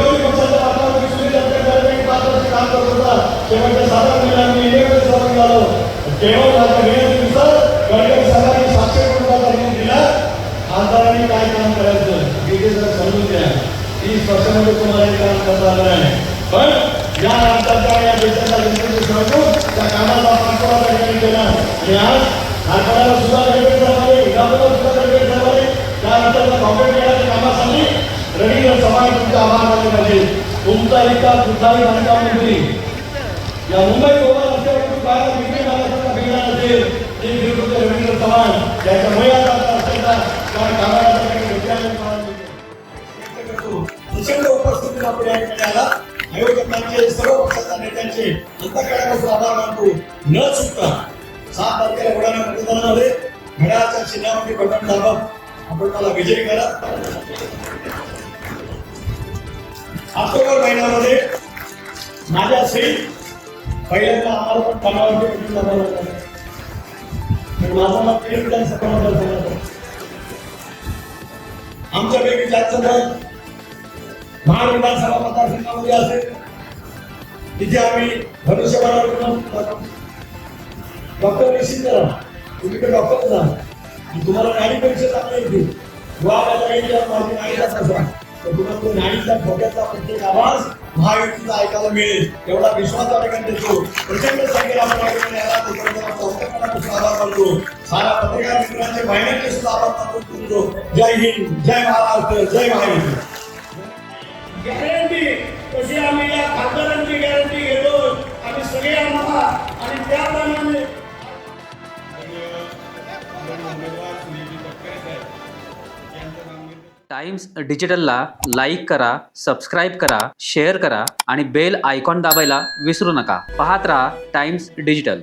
विरोधी पक्षाच्या पाठीमागे सुनील तटकरे 5 वर्ष काम करत होता. शेवटच्या 7 महिन्यांनी इंडियामध्ये सहभागी झालो. तेव्हा माझ्या विनंतीनुसार गडकरी साहेबांनी 700 कोटी रुपयाचा निधी दिला. खासदारांनी काय काम करायचं हे जर समजून घ्या. 30 वर्षामध्ये तुम्हाला हे काम करता आलं नाही. पण या राज्याच्या या देशाच्या जनतेचे समजून त्या कामाचा पाठपुरावा ठिकाणी केला. आणि आज कारखान्याला सुद्धा गडकरी साहेबांनी, विधानसभा सुद्धा गडकरी साहेबांनी त्यानंतर कॉन्क्रीट केल्याच्या कामासाठी रवींद्र चव्हाण तुमचे आभार मानले पाहिजे. तुमचा इतका कुठलाही बांधकाम मंत्री या मुंबई गोवा रस्त्यावरून बाहेर विक्री मालासारखा फिरला नसेल ते विरुद्ध रवींद्र चव्हाण त्याच्यामुळे असलेला त्या कामाला प्रचंड उपस्थितीत आपण या ठिकाणी आला. आयोजकांचे सर्व पक्षाच्या नेत्यांचे अंतःकरणापासून आभार मानतो. न चुकता 7 तारखेला होणाऱ्या मतदानामध्ये घड्याळाच्या चिन्हामध्ये बटन दाबत आपण मला विजयी करा. ऑक्टोबर महिन्यामध्ये माझ्या सहित पहिल्यांदा आम्हाला पण कामावरती बटन दाबावं लागलं. माझा मत पेड विधानसभा झाला. आमच्यापैकी जास्त मत महाड विधानसभा मतदारसंघामध्ये असेल तिथे आम्ही धनुष्यबाणावर डॉक्टर निश्चित करा. तुम्ही तर डॉक्टर जा आणि तुम्हाला नाडी परीक्षा चांगली येते. माझी नाडी जात असा तर तुम्हाला तो नाडीचा ठोक्याचा प्रत्येक आवाज महायुतीचा ऐकायला मिळेल एवढा विश्वास ठिकाणी देतो. प्रचंड संख्येला आपण आभार मानतो. सारा पत्रकार मित्रांचे महिन्याचे सुद्धा आभार मानतो. जय हिंद, जय महाराष्ट्र, जय महायुती. गॅरंटी तशी आम्ही या खासदारांची गॅरंटी घेतो. आम्ही सगळे आम्हाला आणि त्याप्रमाणे टाइम्स डिजिटलला लाईक करा, सबस्क्राईब करा, शेअर करा आणि बेल आयकॉन दाबायला विसरू नका. पाहत रहा टाइम्स डिजिटल.